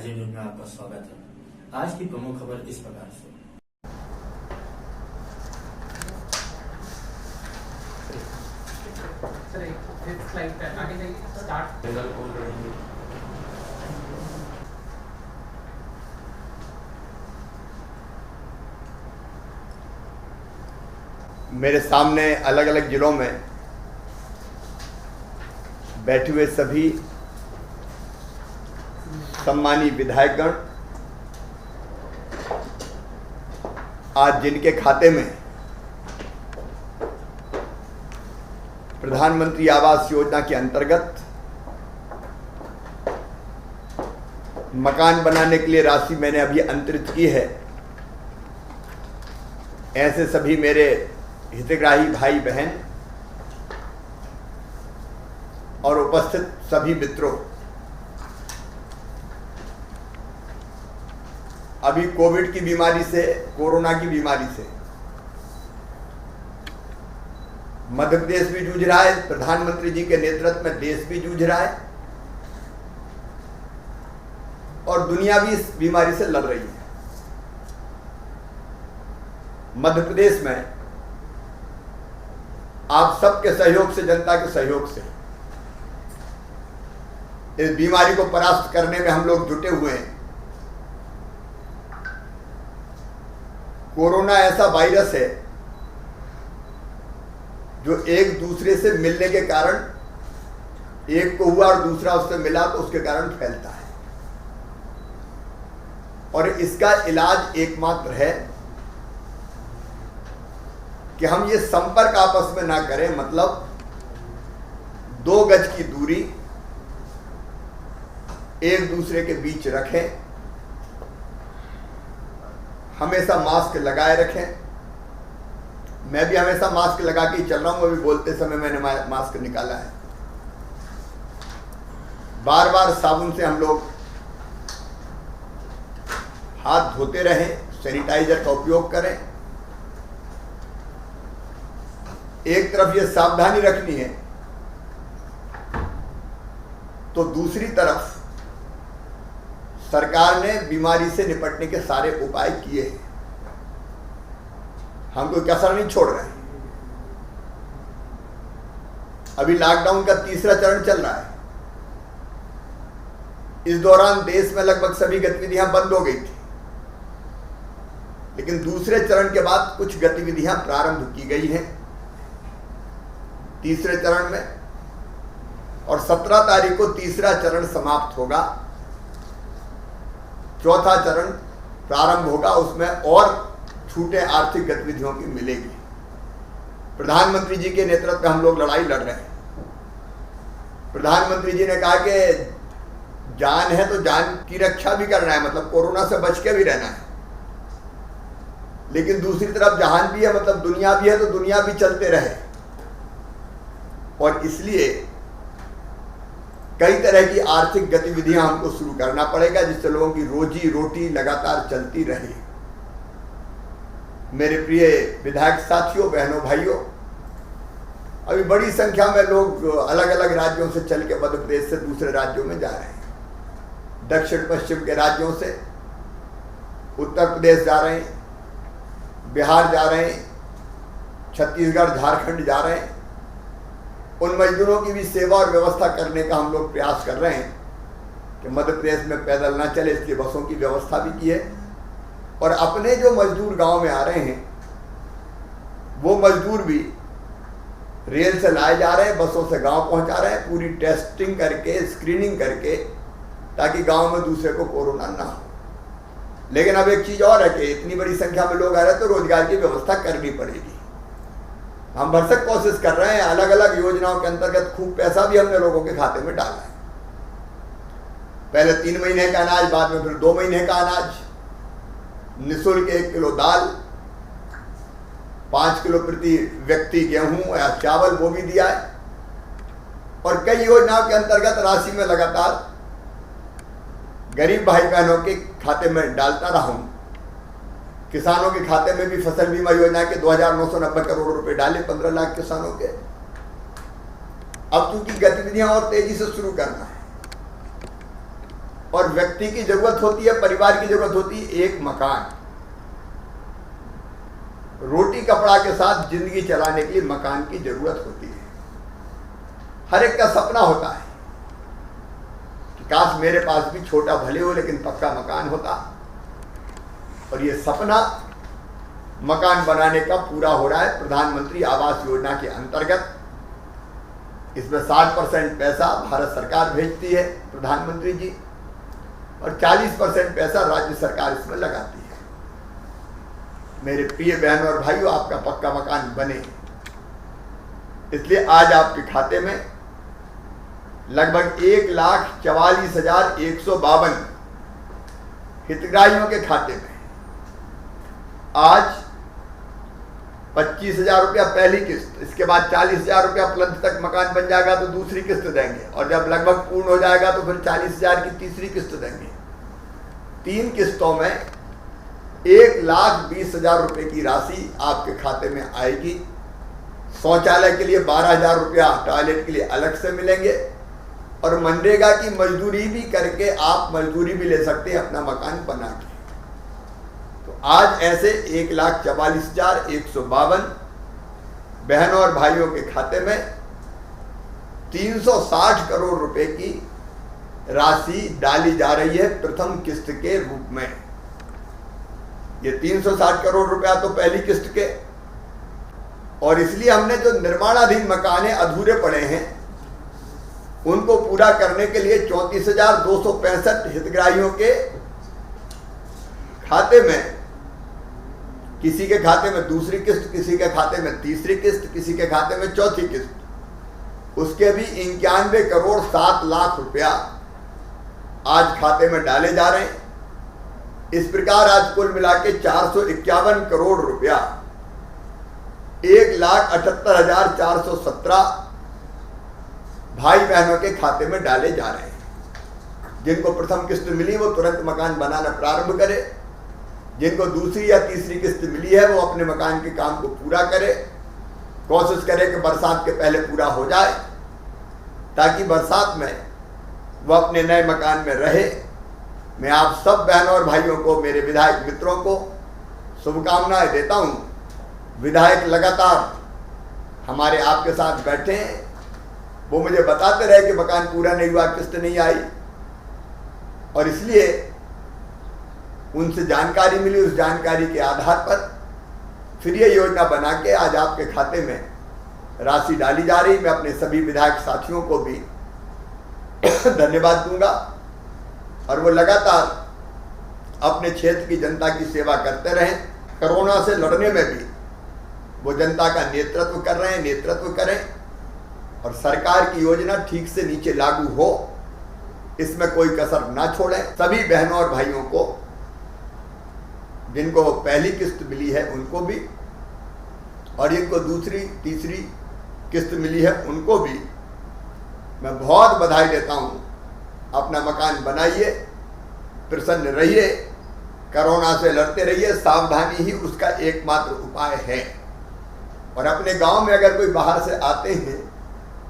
हाजिर न्यूज में आपका स्वागत है। आज की प्रमुख खबर इस प्रकार से। मेरे सामने अलग अलग जिलों में बैठे हुए सभी सम्मानी विधायकगण आज जिनके खाते में प्रधानमंत्री आवास योजना के अंतर्गत मकान बनाने के लिए राशि मैंने अभी अंतरित की है, ऐसे सभी मेरे हितग्राही भाई बहन और उपस्थित सभी मित्रों, अभी कोविड की बीमारी से, कोरोना की बीमारी से मध्य प्रदेश भी जूझ रहा है, प्रधानमंत्री जी के नेतृत्व में देश भी जूझ रहा है और दुनिया भी इस बीमारी से लड़ रही है। मध्य प्रदेश में आप सबके सहयोग से, जनता के सहयोग से इस बीमारी को परास्त करने में हम लोग जुटे हुए हैं। कोरोना ऐसा वायरस है जो एक दूसरे से मिलने के कारण, एक को हुआ और दूसरा उससे मिला तो उसके कारण फैलता है और इसका इलाज एकमात्र है कि हम ये संपर्क आपस में ना करें, मतलब 2 गज की दूरी एक दूसरे के बीच रखें, हमेशा मास्क लगाए रखें। मैं भी हमेशा मास्क लगा के चल रहा हूं, अभी बोलते समय मैंने मास्क निकाला है। बार बार साबुन से हम लोग हाथ धोते रहें, सैनिटाइजर का उपयोग करें। एक तरफ ये सावधानी रखनी है तो दूसरी तरफ सरकार ने बीमारी से निपटने के सारे उपाय किए हैं, हम कोई कसर नहीं छोड़ रहे हैं। अभी लॉकडाउन का 3रा चरण चल रहा है। इस दौरान देश में लगभग सभी गतिविधियां बंद हो गई थी, लेकिन दूसरे चरण के बाद कुछ गतिविधियां प्रारंभ की गई हैं 3रे चरण में, और 17 तारीख को 3रा चरण समाप्त होगा, 4था चरण प्रारंभ होगा। उसमें और छूटें आर्थिक गतिविधियों की मिलेगी। प्रधानमंत्री जी के नेतृत्व में हम लोग लड़ाई लड़ रहे हैं। प्रधानमंत्री जी ने कहा कि जान है तो जान की रक्षा भी करना है, मतलब कोरोना से बच के भी रहना है, लेकिन दूसरी तरफ जहान भी है, मतलब दुनिया भी है, तो दुनिया भी चलते रहे। और इसलिए कई तरह की आर्थिक गतिविधियां हमको शुरू करना पड़ेगा जिससे लोगों की रोजी रोटी लगातार चलती रहे। मेरे प्रिय विधायक साथियों, बहनों, भाइयों, अभी बड़ी संख्या में लोग अलग अलग राज्यों से चल के मध्य प्रदेश से दूसरे राज्यों में जा रहे हैं। दक्षिण पश्चिम के राज्यों से उत्तर प्रदेश जा रहे हैं, बिहार जा रहे हैं, छत्तीसगढ़, झारखंड जा रहे हैं। उन मजदूरों की भी सेवा और व्यवस्था करने का हम लोग प्रयास कर रहे हैं कि मध्य प्रदेश में पैदल ना चले, इसलिए बसों की व्यवस्था भी की है। और अपने जो मजदूर गांव में आ रहे हैं वो मजदूर भी रेल से लाए जा रहे हैं, बसों से गांव पहुंचा रहे हैं, पूरी टेस्टिंग करके, स्क्रीनिंग करके, ताकि गांव में दूसरे को कोरोना ना हो। लेकिन अब एक चीज और है कि इतनी बड़ी संख्या में लोग आ रहे हैं तो रोजगार की व्यवस्था करनी पड़ेगी। हम भरसक कोशिश कर रहे हैं, अलग अलग योजनाओं के अंतर्गत खूब पैसा भी हमने लोगों के खाते में डाला है। पहले 3 महीने का अनाज, बाद में फिर 2 महीने का अनाज, निःशुल्क 1 किलो दाल, 5 किलो प्रति व्यक्ति गेहूं या चावल, वो भी दिया है। और कई योजनाओं के अंतर्गत राशि में लगातार गरीब भाई बहनों के खाते में डालता रहा हूं। किसानों के खाते में भी फसल बीमा योजना के 2,990 करोड़ रुपए डाले 15 लाख किसानों के। अब चूंकि गतिविधियां और तेजी से शुरू करना है, और व्यक्ति की जरूरत होती है, परिवार की जरूरत होती है एक मकान। रोटी कपड़ा के साथ जिंदगी चलाने के लिए मकान की जरूरत होती है। हर एक का सपना होता है कि काश मेरे पास भी छोटा भले हो लेकिन पक्का मकान होता। और ये सपना मकान बनाने का पूरा हो रहा है प्रधानमंत्री आवास योजना के अंतर्गत। इसमें 60% पैसा भारत सरकार भेजती है प्रधानमंत्री जी, और 40% पैसा राज्य सरकार इसमें लगाती है। मेरे प्रिय बहनों और भाइयों, आपका पक्का मकान बने, इसलिए आज आपके खाते में लगभग 1,44,152 हितग्राहियों के खाते में आज 25,000 रुपया पहली किस्त, इसके बाद 40,000 रुपया प्लंथ तक मकान बन जाएगा तो दूसरी किस्त देंगे, और जब लगभग पूर्ण हो जाएगा तो फिर 40,000 की तीसरी किस्त देंगे। 3 किस्तों में 1,20,000 रुपये की राशि आपके खाते में आएगी। शौचालय के लिए 12,000 रुपया, टॉयलेट के लिए अलग से मिलेंगे, और मनरेगा की मजदूरी भी करके आप मजदूरी भी ले सकते हैं अपना मकान बना के। तो आज ऐसे 1,44,152 बहनों और भाइयों के खाते में 360 करोड़ रुपए की राशि डाली जा रही है प्रथम किस्त के रूप में। ये 360 करोड़ रुपया तो पहली किस्त के, और इसलिए हमने जो निर्माणाधीन मकान अधूरे पड़े हैं उनको पूरा करने के लिए 34,265 हितग्राहियों के खाते में, किसी के खाते में दूसरी किस्त, किसी के खाते में तीसरी किस्त, किसी के खाते में चौथी किस्त, उसके भी 91 करोड़ 7 लाख रुपया आज खाते में डाले जा रहे हैं। इस प्रकार आज कुल मिला के 451 करोड़ रुपया 1,78,417 भाई बहनों के खाते में डाले जा रहे हैं। जिनको प्रथम किस्त मिली वो तुरंत मकान बनाना प्रारंभ करे, जिनको दूसरी या तीसरी किस्त मिली है वो अपने मकान के काम को पूरा करे, कोशिश करे कि बरसात के पहले पूरा हो जाए, ताकि बरसात में वो अपने नए मकान में रहे। मैं आप सब बहनों और भाइयों को, मेरे विधायक मित्रों को शुभकामनाएं देता हूं। विधायक लगातार हमारे आपके साथ बैठे हैं, वो मुझे बताते रहे कि मकान पूरा नहीं हुआ, किस्त नहीं आई, और इसलिए उनसे जानकारी मिली। उस जानकारी के आधार पर फिर ये योजना बना के आज आपके खाते में राशि डाली जा रही। मैं अपने सभी विधायक साथियों को भी धन्यवाद दूंगा, और वो लगातार अपने क्षेत्र की जनता की सेवा करते रहें। कोरोना से लड़ने में भी वो जनता का नेतृत्व कर रहे हैं, नेतृत्व करें, और सरकार की योजना ठीक से नीचे लागू हो, इसमें कोई कसर ना छोड़ें। सभी बहनों और भाइयों को जिनको पहली किस्त मिली है उनको भी, और जिनको दूसरी तीसरी किस्त मिली है उनको भी मैं बहुत बधाई देता हूं। अपना मकान बनाइए, प्रसन्न रहिए, कोरोना से लड़ते रहिए। सावधानी ही उसका एकमात्र उपाय है। और अपने गांव में अगर कोई बाहर से आते हैं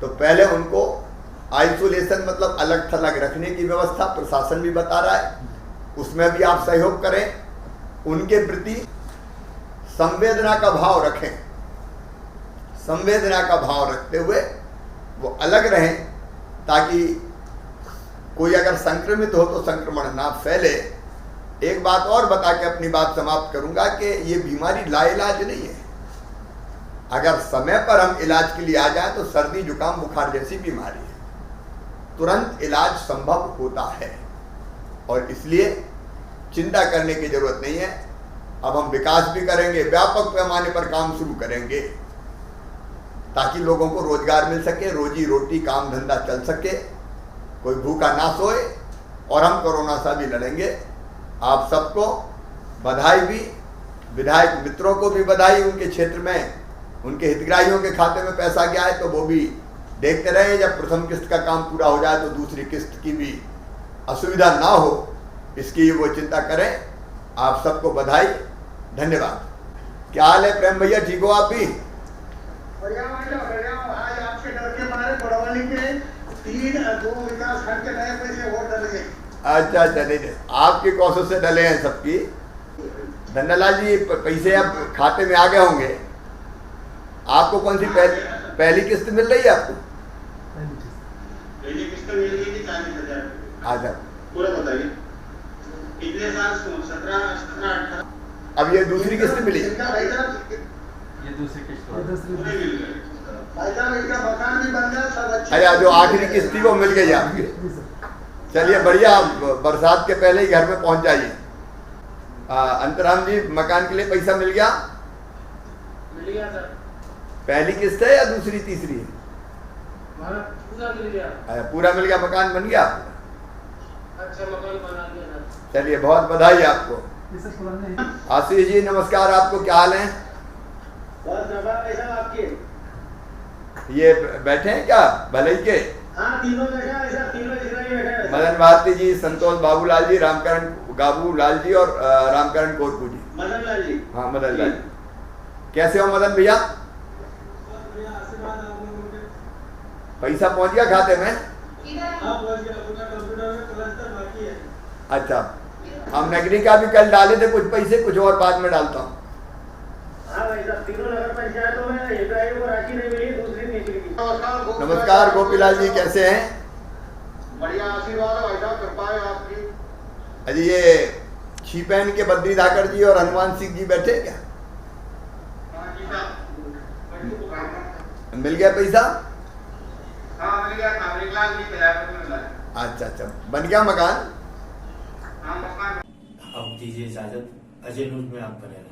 तो पहले उनको आइसोलेशन, मतलब अलग थलग रखने की व्यवस्था प्रशासन भी बता रहा है, उसमें भी आप सहयोग करें। उनके प्रति संवेदना का भाव रखें, संवेदना का भाव रखते हुए वो अलग रहें, ताकि कोई अगर संक्रमित हो तो संक्रमण ना फैले। एक बात और बता के अपनी बात समाप्त करूंगा कि ये बीमारी लाइलाज नहीं है। अगर समय पर हम इलाज के लिए आ जाए तो सर्दी जुकाम बुखार जैसी बीमारी है, तुरंत इलाज संभव होता है, और इसलिए चिंता करने की जरूरत नहीं है। अब हम विकास भी करेंगे, व्यापक पैमाने पर काम शुरू करेंगे, ताकि लोगों को रोजगार मिल सके, रोजी रोटी काम धंधा चल सके, कोई भूखा ना सोए, और हम कोरोना से भी लड़ेंगे। आप सबको बधाई भी, विधायक मित्रों को भी बधाई। उनके क्षेत्र में उनके हितग्राहियों के खाते में पैसा गया है तो वो भी देखते रहे। जब प्रथम किस्त का काम पूरा हो जाए तो दूसरी किस्त की भी असुविधा ना हो, इसकी वो चिंता करें। आप सबको बधाई, धन्यवाद। क्या हाल है प्रेम भैया, ठीक हो आप भी? बढ़िया बढ़िया। आज आपके डर के मारे बड़वाली के 3 विकास खंड के नए पैसे और डर गए। अच्छा अच्छा, नहीं नहीं, आपके कौशल से डले हैं सबकी। धन्यलाल जी, पैसे अब खाते में आ गए होंगे। आपको कौन सी पहली किस्त मिल रही है आपको? पहली किस्त मिल गई थी 40,000। अच्छा, पूरा बताइए कितने साल? 17, 18। अब ये दूसरी किस्त मिली? भाई साहब ये दूसरी किस्त है। पूरे मिल गए। भाई साहब इसका मकान भी बन गया, सब अच्छा। अच्छा, जो आखिरी किस्त थी वो मिल गई आपकी। चलिए बढ़िया, आप बरसात के पहले ही घर में पहुंच जाइए। अंतराम जी, मकान के लिए पैसा मिल गया? मिल गया सर। पहली किस्त है या दूसरी तीसरी है? हमारा पूरा मिल गया। अच्छा, पूरा मिल गया, मकान बन गया? अच्छा मकान बना दिया सर। चलिए बहुत बधाई आपको। आशीष जी नमस्कार, आपको क्या हाल है? बस दबा पैसा आपके। ये बैठे हैं क्या भले ही के? हाँ तीनों बैठा है सर, तीनों इसराइल बैठा है। मदन भारती जी, संतोष बाबूलाल जी, रामकरण बाबूलाल जी और रामकरण कोरकू जी। मदन लाल जी। हाँ मदन लाल जी, कैसे हो मदन भैया? पैसा पहुंच गया खाते में? अच्छा, हम नगरी का भी कल डाले थे कुछ पैसे, कुछ और बाद में डालता हूँ। हाँ भाई साहब, तीनों नगर पंचायतों में हितग्राहियों को राशि नहीं मिली, दूसरी तीसरी की। नमस्कार गोपीलाल जी, कैसे हैं? बढ़िया आशीर्वाद है भाई साहब, कृपा है आपकी। अजी ये छिपैन के बद्री धाकर जी और हनुमान सिंह जी बैठे हैं क्या? हाँ जी साहब। मिल गया पैसा? हाँ मिल गया, नागरिक लाल जी तैयार मिल रहा है। अच्छा अच्छा, बन गया मकान? हाँ मकान। अब दीजिए इजाजत, अजय न्यूज में आपका रहना।